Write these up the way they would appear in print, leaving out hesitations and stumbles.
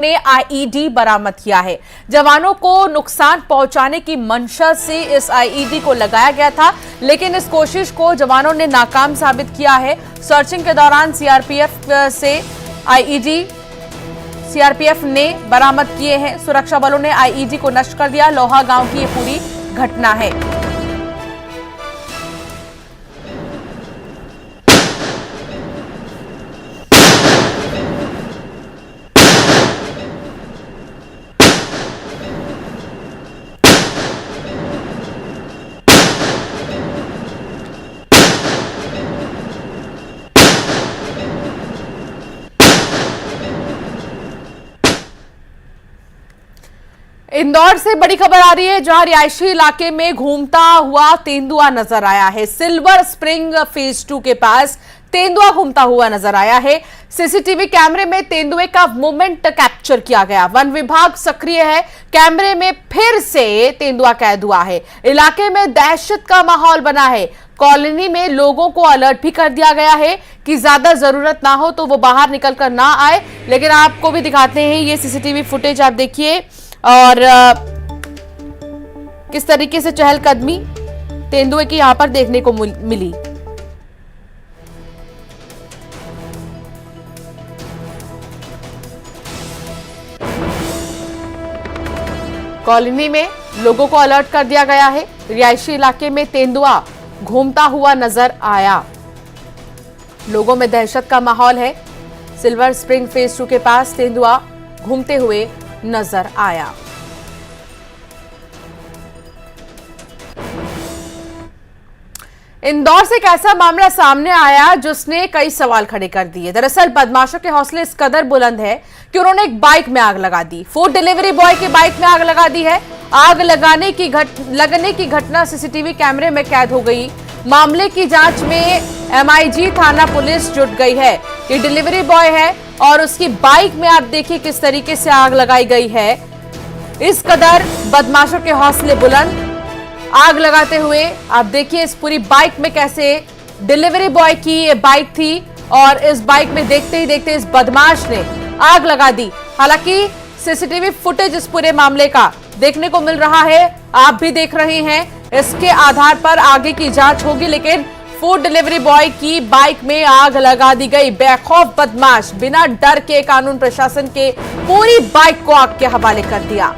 ने आईईडी बरामद किया है। जवानों को नुकसान पहुंचाने की मंशा से इस आईईडी को लगाया गया था, लेकिन इस कोशिश को जवानों ने नाकाम साबित किया है। सर्चिंग के दौरान सीआरपीएफ से आईईडी सीआरपीएफ ने बरामद किए हैं। सुरक्षा बलों ने आईईडी को नष्ट कर दिया। लोहा गांव की ये पूरी घटना है। इंदौर से बड़ी खबर आ रही है, जहां रिहायशी इलाके में घूमता हुआ तेंदुआ नजर आया है। सिल्वर स्प्रिंग फेज 2 के पास तेंदुआ घूमता हुआ नजर आया है। सीसीटीवी कैमरे में तेंदुए का मूवमेंट कैप्चर किया गया। वन विभाग सक्रिय है। कैमरे में फिर से तेंदुआ कैद हुआ है। इलाके में दहशत का माहौल बना है। कॉलोनी में लोगों को अलर्ट भी कर दिया गया है कि ज्यादा जरूरत ना हो तो वो बाहर निकलकर ना आए। लेकिन आपको भी दिखाते हैं ये सीसीटीवी फुटेज, आप देखिए और किस तरीके से चहलकदमी तेंदुए की यहां पर देखने को मिली। कॉलोनी में लोगों को अलर्ट कर दिया गया है। रिहायशी इलाके में तेंदुआ घूमता हुआ नजर आया। लोगों में दहशत का माहौल है। सिल्वर स्प्रिंग फेज 2 के पास तेंदुआ घूमते हुए नजर आया। इंदौर से एक ऐसा मामला सामने आया जिसने कई सवाल खड़े कर दिए। दरअसल बदमाशों के हौसले इस कदर बुलंद है कि उन्होंने एक बाइक में आग लगा दी। फूड डिलीवरी बॉय की बाइक में आग लगा दी है। आग लगने की घटना सीसीटीवी कैमरे में कैद हो गई। मामले की जांच में एमआईजी थाना पुलिस जुट गई है। ये डिलीवरी बॉय है और उसकी बाइक में आप देखिए किस तरीके से आग लगाई गई है। इस कदर बदमाशों के हौसले बुलंद। आग लगाते हुए आप देखिए इस पूरी बाइक में कैसे डिलीवरी बॉय की ये बाइक थी और इस बाइक में देखते ही देखते इस बदमाश ने आग लगा दी। हालांकि सीसीटीवी फुटेज इस पूरे मामले का देखने को मिल रहा है, आप भी देख रहे हैं। इसके आधार पर आगे की जांच होगी, लेकिन फूड डिलीवरी बॉय की बाइक में आग लगा दी गई। बेखौफ बदमाश बिना डर के कानून प्रशासन के पूरी बाइक को आग के हवाले कर दिया।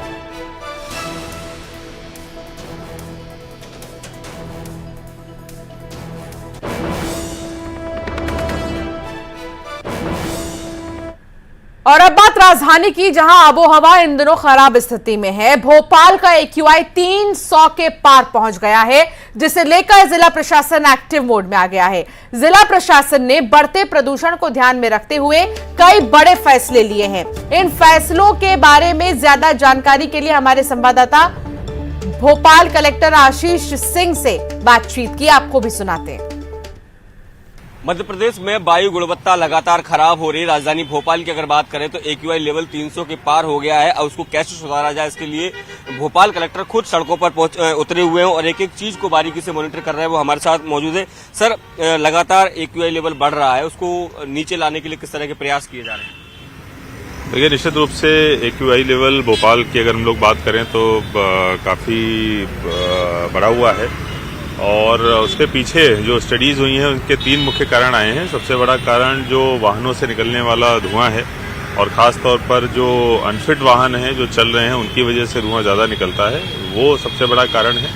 और अब बात राजधानी की, जहां आबोहवा इन दिनों खराब स्थिति में है। भोपाल का AQI 300 के पार पहुंच गया है, जिसे लेकर जिला प्रशासन एक्टिव मोड में आ गया है। जिला प्रशासन ने बढ़ते प्रदूषण को ध्यान में रखते हुए कई बड़े फैसले लिए हैं। इन फैसलों के बारे में ज्यादा जानकारी के लिए हमारे संवाददाता भोपाल कलेक्टर आशीष सिंह से बातचीत की, आपको भी सुनाते हैं। मध्य प्रदेश में वायु गुणवत्ता लगातार खराब हो रही है। राजधानी भोपाल की अगर बात करें तो AQI लेवल 300 के पार हो गया है और उसको कैसे सुधारा जाए, इसके लिए भोपाल कलेक्टर खुद सड़कों पर उतरे हुए हैं और एक एक चीज को बारीकी से मॉनिटर कर रहे हैं। वो हमारे साथ मौजूद है। सर, लगातार AQI लेवल बढ़ रहा है, उसको नीचे लाने के लिए किस तरह के प्रयास किए जा रहे हैं? देखिए, निश्चित रूप से AQI लेवल भोपाल की अगर हम लोग बात करें तो काफी बढ़ा हुआ है और उसके पीछे जो स्टडीज हुई हैं उनके 3 मुख्य कारण आए हैं। सबसे बड़ा कारण जो वाहनों से निकलने वाला धुआं है और खास तौर पर जो अनफिट वाहन हैं जो चल रहे हैं उनकी वजह से धुआं ज़्यादा निकलता है, वो सबसे बड़ा कारण है।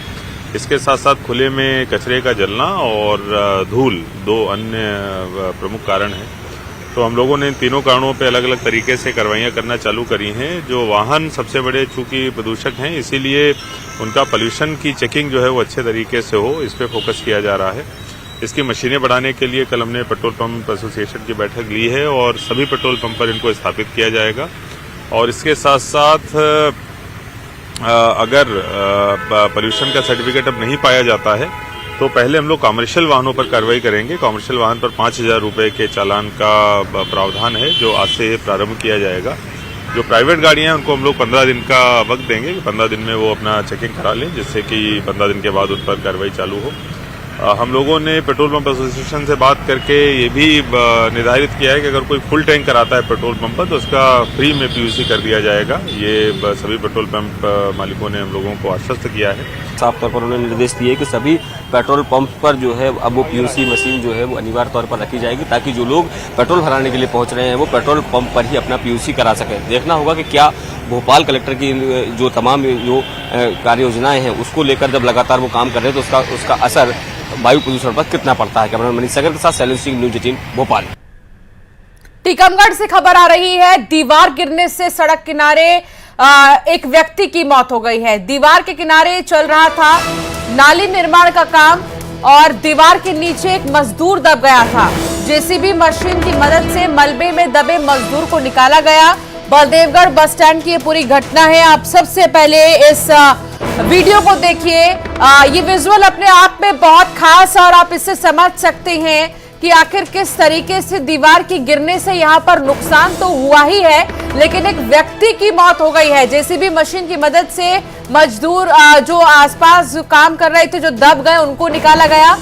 इसके साथ साथ खुले में कचरे का जलना और धूल 2 अन्य प्रमुख कारण हैं। तो हम लोगों ने इन तीनों कारणों पे अलग अलग तरीके से कार्रवाइयां करना चालू करी हैं। जो वाहन सबसे बड़े चूंकि प्रदूषक हैं, इसीलिए उनका पोल्यूशन की चेकिंग जो है वो अच्छे तरीके से हो, इस पे फोकस किया जा रहा है। इसकी मशीनें बढ़ाने के लिए कल हमने पेट्रोल पंप एसोसिएशन की बैठक ली है और सभी पेट्रोल पंप पर इनको स्थापित किया जाएगा। और इसके साथ साथ अगर पोल्यूशन का सर्टिफिकेट अब नहीं पाया जाता है तो पहले हम लोग कॉमर्शियल वाहनों पर कार्रवाई करेंगे। कॉमर्शियल वाहन पर 5,000 रुपए के चालान का प्रावधान है जो आज से प्रारंभ किया जाएगा। जो प्राइवेट गाड़ियां हैं उनको हम लोग 15 दिन का वक्त देंगे कि 15 दिन में वो अपना चेकिंग करा लें, जिससे कि 15 दिन के बाद उन पर कार्रवाई चालू हो। हम लोगों ने पेट्रोल पंप एसोसिएशन से बात करके ये भी निर्धारित किया है कि अगर कोई फुल टैंक कराता है पेट्रोल पंप पर तो उसका फ्री में पीयूसी कर दिया जाएगा। ये सभी पेट्रोल पंप मालिकों ने हम लोगों को आश्वस्त किया है। साफ तौर पर उन्होंने निर्देश दिए कि सभी पेट्रोल पंप पर जो है अब वो पीयूसी मशीन जो है वो अनिवार्य तौर पर रखी जाएगी, ताकि जो लोग पेट्रोल भराने के लिए पहुंच रहे हैं वो पेट्रोल पंप पर ही अपना पीयूसी करा सकें। देखना होगा कि क्या भोपाल कलेक्टर की जो तमाम जो कार्य योजनाएं हैं उसको लेकर जब लगातार वो काम कर रहे हैं तो उसका असर वायु प्रदूषण पर कितना पड़ता है। कैमरामैन मनीष सागर के साथ शैलेंद्र सिंह, न्यूज 18 भोपाल। टीकमगढ़ से खबर आ रही है, दीवार गिरने से सड़क किनारे एक व्यक्ति की मौत हो गई है। दीवार के किनारे चल रहा था नाली निर्माण का काम और दीवार के नीचे एक मजदूर दब गया था। जेसीबी मशीन की मदद से मलबे में दबे मजदूर को निकाला गया। बलदेवगढ़ बस स्टैंड की ये पूरी घटना है। आप सबसे पहले इस वीडियो को देखिए। ये विजुअल अपने आप में बहुत खास और आप इससे समझ सकते हैं कि आखिर किस तरीके से दीवार की गिरने से यहां पर नुकसान तो हुआ ही है, लेकिन एक व्यक्ति की मौत हो गई है। जेसीबी मशीन की मदद से मजदूर जो आसपास जो काम कर रहे थे, जो दब गए, उनको निकाला गया।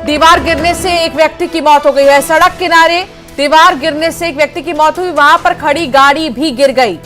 दीवार गिरने से एक व्यक्ति की मौत हो गई है। सड़क किनारे दीवार गिरने से एक व्यक्ति की मौत हुई, वहां पर खड़ी गाड़ी भी गिर गई।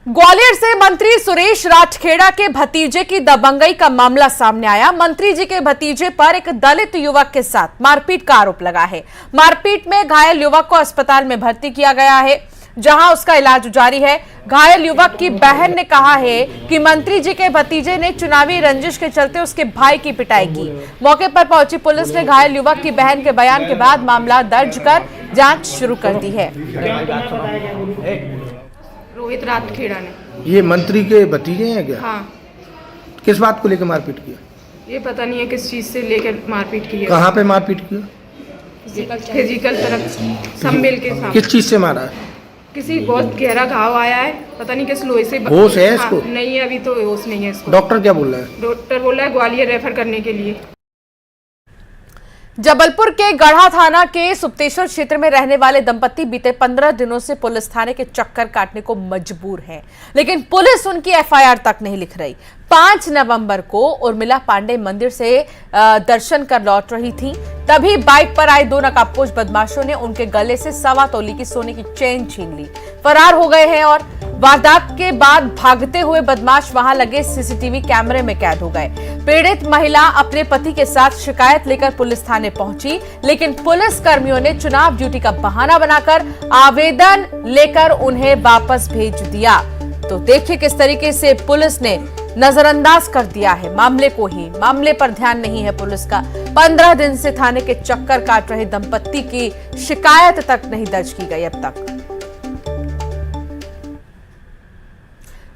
ग्वालियर से मंत्री सुरेश राठखेड़ा के भतीजे की दबंगई का मामला सामने आया। मंत्री जी के भतीजे पर एक दलित युवक के साथ मारपीट का आरोप लगा है। मारपीट में घायल युवक को अस्पताल में भर्ती किया गया है, जहां उसका इलाज जारी है। घायल युवक की बहन ने कहा है कि मंत्री जी के भतीजे ने चुनावी रंजिश के चलते उसके भाई की पिटाई की। मौके पर पहुंची पुलिस ने घायल युवक की बहन के बयान के बाद मामला दर्ज कर जांच शुरू कर दी है। रोहित राठखेड़ा ने। ये मंत्री के भतीजे हैं क्या? हाँ। किस बात को लेकर मारपीट किया? ये पता नहीं है किस चीज से लेकर मारपीट की है। कहाँ पे मारपीट किया? फिजिकल तरफ सब मिल के सामने। किस चीज से मारा है? किसी बहुत गहरा घाव आया है, पता नहीं किस लोहे से। होश है इसको? हाँ, नहीं है, अभी तो होश नहीं है इसको। डॉक्टर क्या बोल रहा है? डॉक्टर बोल रहा है ग्वालियर रेफर करने के लिए। जबलपुर के गढ़ा थाना के सुप्तेश्वर क्षेत्र में रहने वाले दंपत्ति बीते 15 दिनों से पुलिस थाने के चक्कर काटने को मजबूर हैं, लेकिन पुलिस उनकी एफआईआर तक नहीं लिख रही। 5 नवंबर को उर्मिला पांडे मंदिर से दर्शन कर लौट रही थी, तभी बाइक पर आए 2 नकाबपोश बदमाशों ने उनके गले से 1.25 तोले की सोने की चेन छीन ली, फरार हो गए हैं। और वारदात के बाद भागते हुए बदमाश वहां लगे सीसीटीवी कैमरे में कैद हो गए। पीड़ित महिला अपने पति के साथ शिकायत लेकर पुलिस थाने पहुंची, लेकिन पुलिस कर्मियों ने चुनाव ड्यूटी का बहाना बनाकर आवेदन लेकर उन्हें वापस भेज दिया। तो देखिए किस तरीके से पुलिस ने नजरअंदाज कर दिया है मामले को ही। मामले पर ध्यान नहीं है पुलिस का। 15 दिन से थाने के चक्कर काट रहे दंपत्ति की शिकायत तक नहीं दर्ज की गई अब तक।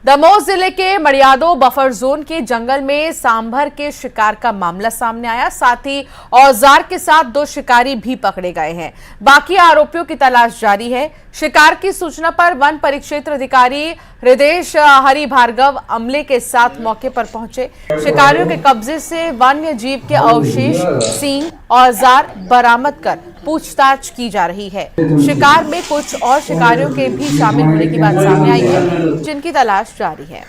दमोह जिले के मड़ियादो बफर जोन के जंगल में सांभर के शिकार का मामला सामने आया। साथ ही औजार के साथ 2 शिकारी भी पकड़े गए हैं। बाकी आरोपियों की तलाश जारी है। शिकार की सूचना पर वन परिक्षेत्र अधिकारी हृदेश हरि भार्गव अमले के साथ मौके पर पहुंचे। शिकारियों के कब्जे से वन्य जीव के अवशेष, सींग, औजार बरामद कर पूछताछ की जा रही है। शिकार में कुछ और शिकारियों के भी शामिल होने की बात सामने आई है, जिनकी तलाश जारी है।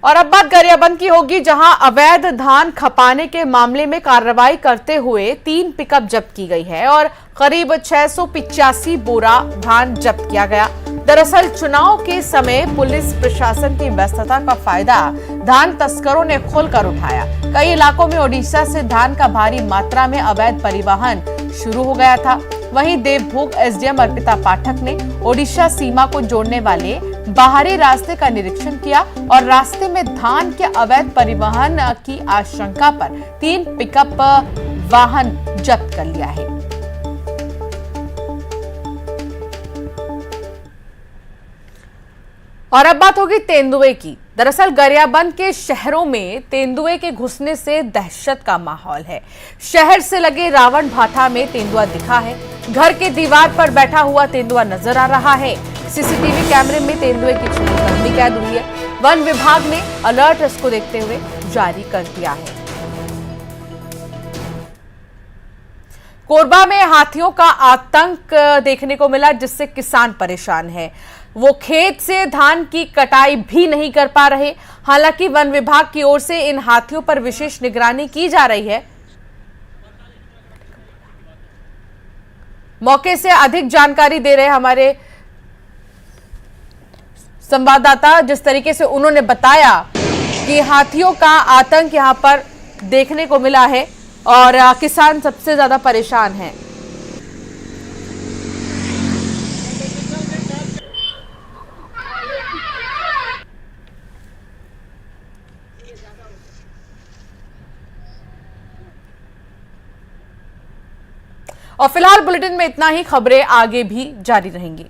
और अब बात गरियाबंद की होगी, जहां अवैध धान खपाने के मामले में कार्रवाई करते हुए 3 पिकअप जब्त की गई है और करीब 685 बोरा धान जब्त किया गया। दरअसल चुनाव के समय पुलिस प्रशासन की व्यस्तता का फायदा धान तस्करों ने खुलकर उठाया। कई इलाकों में ओडिशा से धान का भारी मात्रा में अवैध परिवहन शुरू हो गया था। वहीं देवभोग एसडीएम अर्पिता पाठक ने ओडिशा सीमा को जोड़ने वाले बाहरी रास्ते का निरीक्षण किया और रास्ते में धान के अवैध परिवहन की आशंका पर 3 पिकअप वाहन जब्त कर लिया है। और अब बात होगी तेंदुए की। दरअसल गरियाबंद के शहरों में तेंदुए के घुसने से दहशत का माहौल है। शहर से लगे रावण भाठा में तेंदुआ दिखा है। घर के दीवार पर बैठा हुआ तेंदुआ नजर आ रहा है। सीसीटीवी कैमरे में तेंदुए की छवि भी कैद हुई है। वन विभाग ने अलर्ट इसको देखते हुए जारी कर दिया है। कोरबा में हाथियों का आतंक देखने को मिला, जिससे किसान परेशान है। वो खेत से धान की कटाई भी नहीं कर पा रहे। हालांकि वन विभाग की ओर से इन हाथियों पर विशेष निगरानी की जा रही है। मौके से अधिक जानकारी दे रहे हमारे संवाददाता, जिस तरीके से उन्होंने बताया कि हाथियों का आतंक यहां पर देखने को मिला है और किसान सबसे ज्यादा परेशान हैं। और फिलहाल बुलेटिन में इतना ही। खबरें आगे भी जारी रहेंगी।